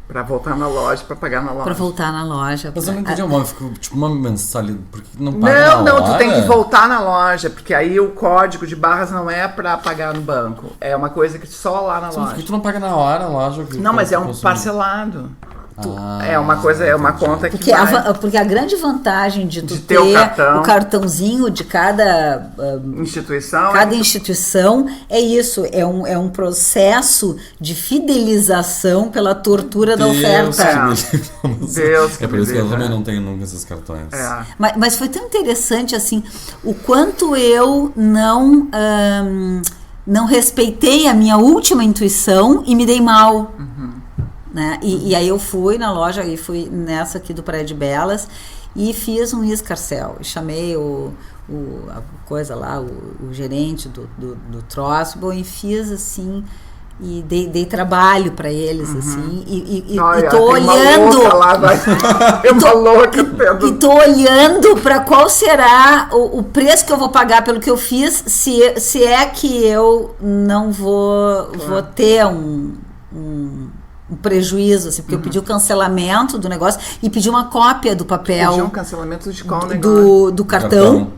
A: Pra voltar na loja, pra pagar na loja.
B: Pra voltar na loja.
C: Mas eu não entendi, ficou tipo uma mensalidade. Por que não paga na
A: Não,
C: hora?
A: tu tem que voltar na loja, porque aí o código de barras não é pra pagar no banco. É uma coisa que só lá na loja.
C: Por que tu não paga na hora a loja?
A: Não, mas é um parcelado. É uma coisa, é uma conta que
B: porque a grande vantagem de tu ter
A: o
B: cartãozinho de cada instituição é isso, é um processo de fidelização pela tortura da oferta.
A: Deus,
C: é por isso que eu também não tenho nunca esses cartões.
B: Mas foi tão interessante assim, o quanto eu não respeitei a minha última intuição e me dei mal. Né? E aí eu fui na loja, e fui nessa aqui do Praia de Belas e fiz um escarcel. Chamei a coisa lá, o gerente do troço, e fiz assim, e dei trabalho para eles, assim, e tô olhando. E tô olhando para qual será o preço que eu vou pagar pelo que eu fiz, se é que eu não vou ter um prejuízo, assim, porque eu pedi o cancelamento do negócio e pedi uma cópia do papel.
A: Pedi um cancelamento de qual negócio?
B: Do cartão.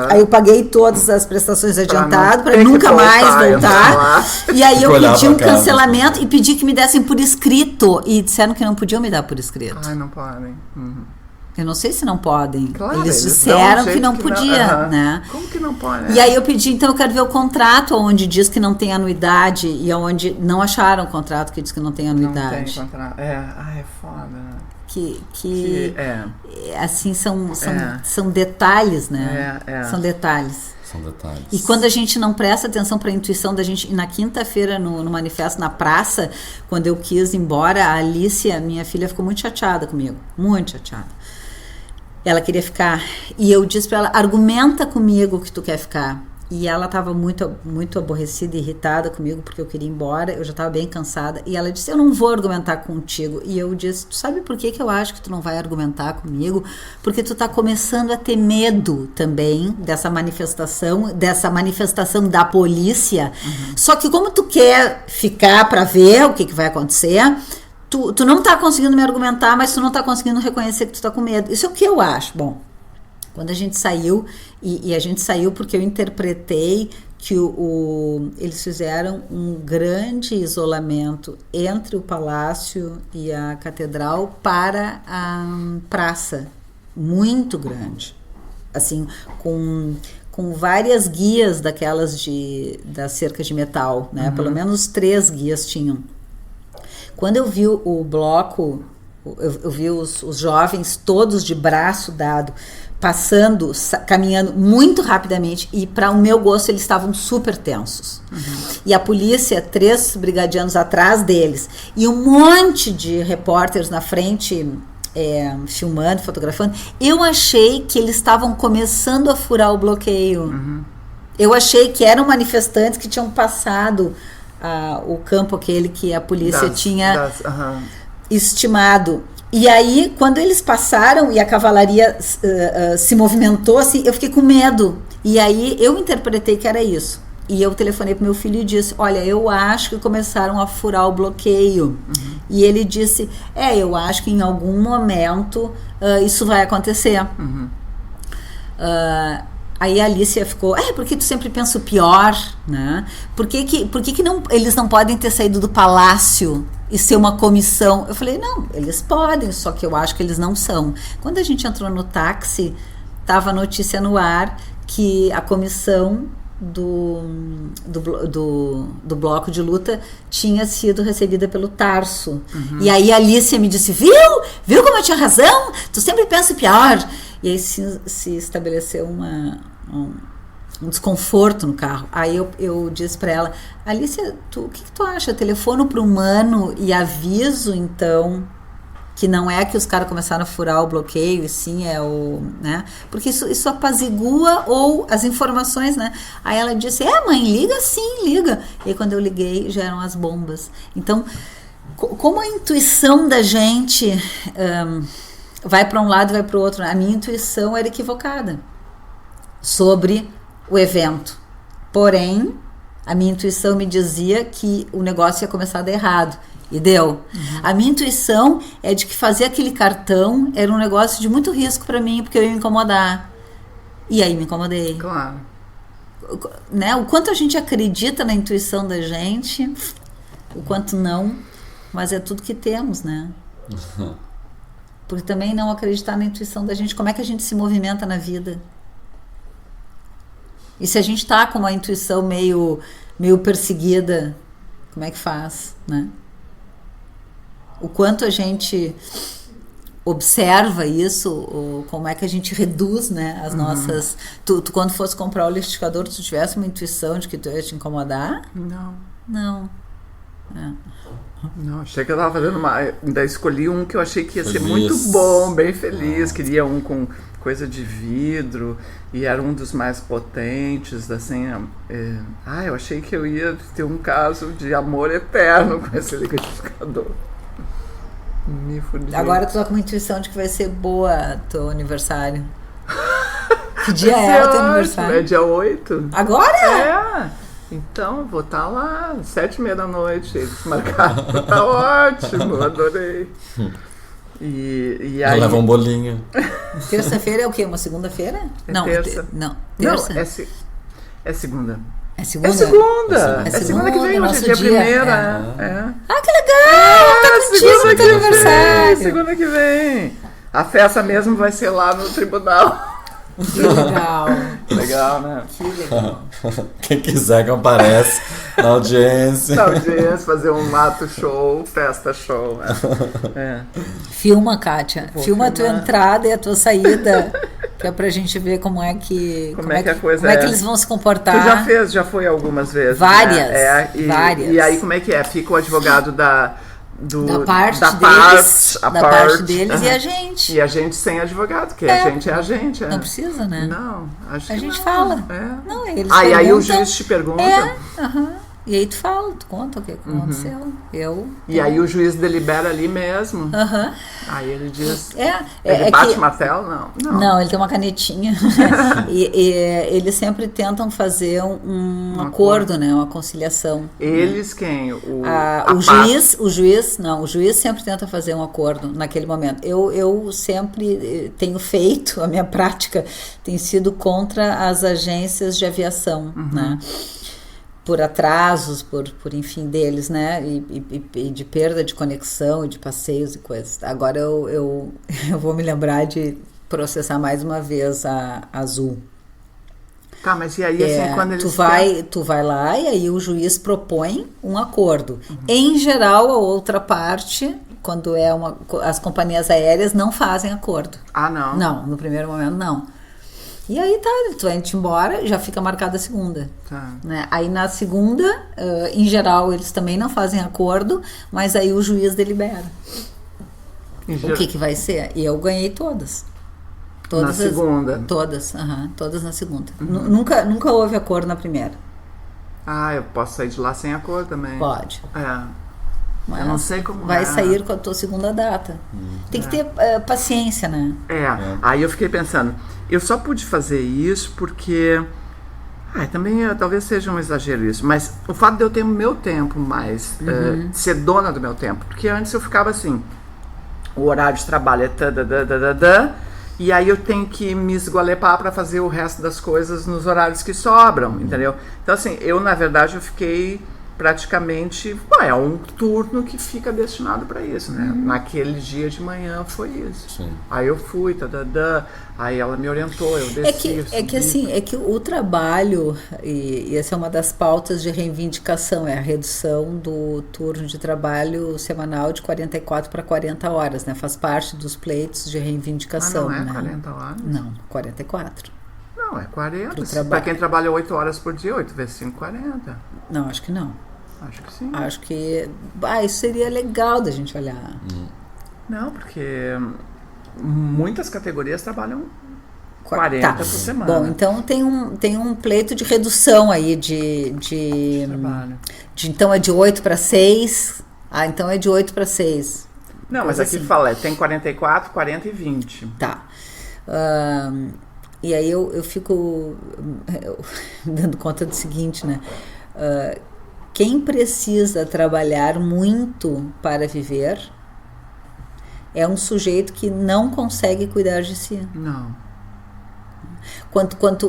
B: Aí eu paguei todas as prestações adiantadas para nunca mais voltar. E aí eu pedi um cancelamento e pedi que me dessem por escrito. E disseram que não podiam me dar por escrito.
A: Ai, não podem.
B: Eu não sei se não podem.
A: Claro,
B: eles disseram que não podia, né?
A: Como que não pode?
B: E aí eu pedi, então eu quero ver o contrato onde diz que não tem anuidade e onde não acharam o contrato que diz que não tem anuidade.
A: Não tem contrato. É foda.
B: Assim, são detalhes, né? São detalhes. E quando a gente não presta atenção para a intuição da gente, na quinta-feira no manifesto na praça, quando eu quis ir embora, a Alicia, minha filha, ficou muito chateada comigo, muito chateada. Ela queria ficar, e eu disse para ela, argumenta comigo que tu quer ficar. E ela estava muito, muito aborrecida e irritada comigo, porque eu queria ir embora, eu já estava bem cansada. E ela disse, eu não vou argumentar contigo. E eu disse, tu sabe por que eu acho que tu não vai argumentar comigo? Porque tu está começando a ter medo também dessa manifestação da polícia. Só que como tu quer ficar para ver o que vai acontecer, tu não está conseguindo me argumentar, mas tu não está conseguindo reconhecer que tu está com medo. Isso é o que eu acho. Bom, quando a gente saiu, e a gente saiu porque eu interpretei que eles fizeram um grande isolamento entre o palácio e a catedral para a praça, muito grande, assim, com várias guias daquelas das cercas de metal, né? Pelo menos 3 guias tinham. Quando eu vi o bloco, eu vi os jovens todos de braço dado, passando, caminhando muito rapidamente, e para o meu gosto eles estavam super tensos. E a polícia, 3 brigadianos atrás deles, e um monte de repórteres na frente, filmando, fotografando. Eu achei que eles estavam começando a furar o bloqueio. Eu achei que eram manifestantes que tinham passado o campo aquele que a polícia tinha estimado. E aí, quando eles passaram e a cavalaria se movimentou, assim, eu fiquei com medo. E aí, eu interpretei que era isso. E eu telefonei pro meu filho e disse, olha, eu acho que começaram a furar o bloqueio. E ele disse, eu acho que em algum momento isso vai acontecer. Aí a Alicia ficou, porque tu sempre pensa o pior, né? Por que não, eles não podem ter saído do palácio e ser uma comissão? Eu falei, não, eles podem, só que eu acho que eles não são. Quando a gente entrou no táxi, estava a notícia no ar que a comissão do bloco de luta tinha sido recebida pelo Tarso. E aí a Alicia me disse, viu como eu tinha razão? Tu sempre pensa o pior. E aí se estabeleceu um desconforto no carro. Aí eu disse para ela, Alicia, o que tu acha? Eu telefono para um mano e aviso então que não é que os caras começaram a furar o bloqueio, e sim é o, né? Porque isso apazigua ou as informações, né? Aí ela disse, mãe, liga sim, liga. E aí, quando eu liguei, já eram as bombas. Então, como a intuição da gente vai para um lado e vai para o outro, a minha intuição era equivocada sobre o evento. Porém, a minha intuição me dizia que o negócio ia começar a dar errado. E deu. A minha intuição é de que fazer aquele cartão era um negócio de muito risco para mim, porque eu ia me incomodar. E aí me incomodei.
A: Claro.
B: Né? O quanto a gente acredita na intuição da gente, o quanto não, mas é tudo que temos, né? Porque também não acreditar na intuição da gente, como é que a gente se movimenta na vida? E se a gente tá com uma intuição meio perseguida, como é que faz, né? O quanto a gente observa isso, ou como é que a gente reduz, né, as nossas... Tu quando fosse comprar o liquidificador, tu tivesse uma intuição de que tu ia te incomodar?
A: Não.
B: Não.
A: Não, achei que eu tava fazendo uma... Ainda escolhi um que eu achei que ia ser muito bom, bem feliz. Queria um com coisa de vidro, e era um dos mais potentes, assim... eu achei que eu ia ter um caso de amor eterno com esse liquidificador. Me fudi.
B: Agora tu tá com uma intuição de que vai ser boa teu aniversário. Que dia é o teu aniversário?
A: É dia 8.
B: Agora?
A: Então, vou estar lá, 7h30 da noite. Eles marcaram. Tá ótimo, adorei. E aí...
C: leva um bolinho.
B: Terça-feira é o quê? Uma segunda-feira?
A: Não,
B: terça. Não, terça?
A: Não, é segunda.
B: É segunda?
A: É segunda que vem, hoje é dia 1º.
B: Ah, que legal! Tá contigo no teu aniversário.
A: Segunda que vem. A festa mesmo vai ser lá no tribunal.
B: Que legal.
A: Legal, né?
B: Que legal.
C: Quem quiser que aparece na audiência.
A: Na audiência, fazer um mato show, festa show.
B: Filma, Kátia. Filma a tua entrada e a tua saída, que é pra gente ver como é que eles vão se comportar.
A: Tu já foi algumas vezes.
B: Várias.
A: Né?
B: Várias.
A: E aí como é que é? Fica o advogado da
B: parte deles e a gente.
A: E a gente sem advogado, porque a gente é a gente.
B: Não precisa, né?
A: Não, acho que
B: a gente
A: não.
B: fala. Não, eles
A: e aí o juiz te pergunta.
B: E aí tu fala, tu conta o que aconteceu.
A: E aí o juiz delibera ali mesmo. Aí ele diz... ele bate o martelo? Não,
B: ele tem uma canetinha. e eles sempre tentam fazer um acordo, né? Uma conciliação.
A: Eles quem?
B: O juiz sempre tenta fazer um acordo naquele momento. Eu sempre tenho feito, a minha prática tem sido contra as agências de aviação, né? Por atrasos, por enfim, deles, né? E de perda de conexão e de passeios e coisas. Agora eu vou me lembrar de processar mais uma vez a Azul.
A: Tá, mas e aí, assim, quando eles...
B: Tu vai lá e aí o juiz propõe um acordo. Em geral, a outra parte, quando as companhias aéreas não fazem acordo.
A: Não?
B: Não, no primeiro momento, não. E aí tu vai indo embora, já fica marcada a segunda.
A: Tá.
B: Né? Aí na segunda, em geral, eles também não fazem acordo, mas aí o juiz delibera. O que vai ser? E eu ganhei todas.
A: Na segunda?
B: Todas na segunda. Nunca houve acordo na primeira.
A: Eu posso sair de lá sem acordo também.
B: Pode.
A: Mas eu não sei como
B: vai sair com a tua segunda data. Tem que ter paciência, né?
A: Aí eu fiquei pensando, eu só pude fazer isso porque... também talvez seja um exagero isso, mas o fato de eu ter o meu tempo mais, ser dona do meu tempo, porque antes eu ficava assim, o horário de trabalho é e aí eu tenho que me esgualepar para fazer o resto das coisas nos horários que sobram, entendeu? Então assim, na verdade eu fiquei praticamente, é um turno que fica destinado para isso, né? Naquele dia de manhã foi isso.
C: Sim.
A: Aí eu fui, aí ela me orientou, eu desci.
B: É que o trabalho, e essa é uma das pautas de reivindicação, é a redução do turno de trabalho semanal de 44 para 40 horas, né? Faz parte dos pleitos de reivindicação.
A: Não é
B: né?
A: 40 horas?
B: Não, 44.
A: Não, é 40. Para quem trabalha 8 horas por dia, 8 vezes 5, 40.
B: Não, acho que não.
A: Acho que sim.
B: Acho que isso seria legal da gente olhar.
A: Não, porque muitas categorias trabalham 40 por semana.
B: Bom, então tem um pleito de redução aí de
A: trabalho.
B: Então é de 8 para 6. Ah, então é de 8 para 6.
A: Não, mas aqui
B: assim.
A: fala, tem 44, 40 e 20.
B: Tá. E aí eu fico dando conta do seguinte, né? Quem precisa trabalhar muito para viver é um sujeito que não consegue cuidar de si.
A: Não.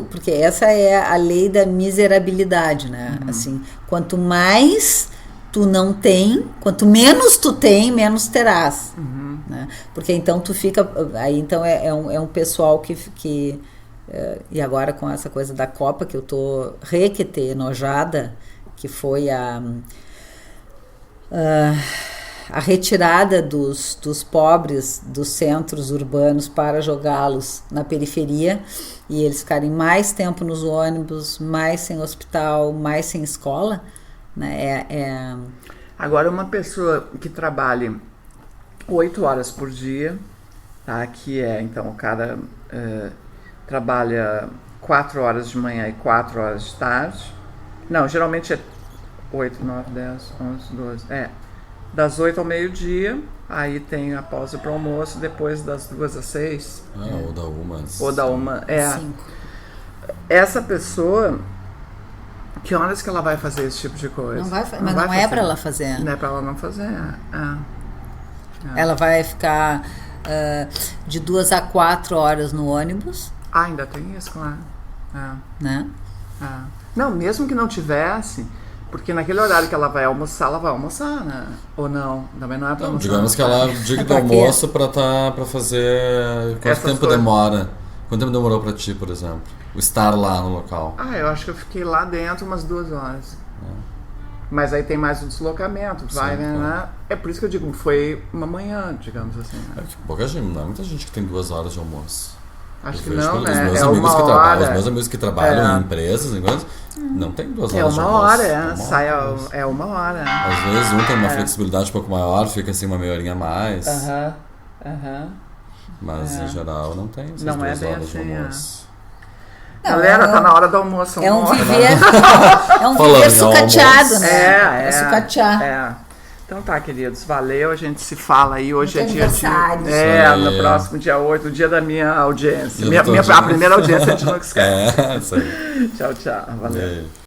B: Porque essa é a lei da miserabilidade, né? Assim, quanto mais tu não tem, quanto menos tu tem, menos terás. Né? Porque então tu fica... Aí então é um pessoal que e agora com essa coisa da Copa, que eu tô requete enojada, que foi a retirada dos pobres dos centros urbanos para jogá-los na periferia e eles ficarem mais tempo nos ônibus, mais sem hospital, mais sem escola, né?
A: Agora, uma pessoa que trabalhe 8 horas por dia, tá? Que então o cara trabalha 4 horas de manhã e 4 horas de tarde. Não, geralmente é 8, 9, 10, 11, 12. Das 8 ao meio-dia, aí tem a pausa para o almoço, depois das 2 às 6.
C: Ou da 1.
A: Ou da 1.
B: 5.
A: Essa pessoa, que horas que ela vai fazer esse tipo de coisa?
B: Mas não é para ela fazer.
A: Não é para ela não fazer.
B: Ela vai ficar de 2 a 4 horas no ônibus.
A: Ainda tem isso, claro.
B: Né?
A: Não, mesmo que não tivesse, porque naquele horário que ela vai almoçar, né? Ou não? Também não é para almoçar.
C: Digamos que ela diga do almoço para fazer... Quanto tempo demora? Quanto tempo demorou para ti, por exemplo? O estar lá no local?
A: Eu acho que eu fiquei lá dentro umas 2 horas. Mas aí tem mais o deslocamento, vai,
C: sim,
A: né?
C: claro.
A: É por isso que eu digo, foi uma manhã, digamos assim. Né?
C: Pouca gente, não é muita gente que tem 2 horas de almoço.
A: Acho que
C: vejo
A: não, né?
C: Os meus amigos que trabalham em empresas, não tem 2 horas de almoço.
A: É uma hora.
C: Às vezes um tem uma flexibilidade um pouco maior, fica assim uma meia horinha a mais. Mas em geral não tem essas 2 horas de almoço.
A: Galera, tá na hora do almoço.
B: É um viver sucateado, né? É sucatear.
A: Então tá, queridos, valeu, a gente se fala aí, hoje
B: muito
A: é dia de... no próximo dia 8, o dia da minha audiência. A primeira audiência a gente nunca esquece.
C: Isso aí.
A: Tchau, valeu.
C: Beijo.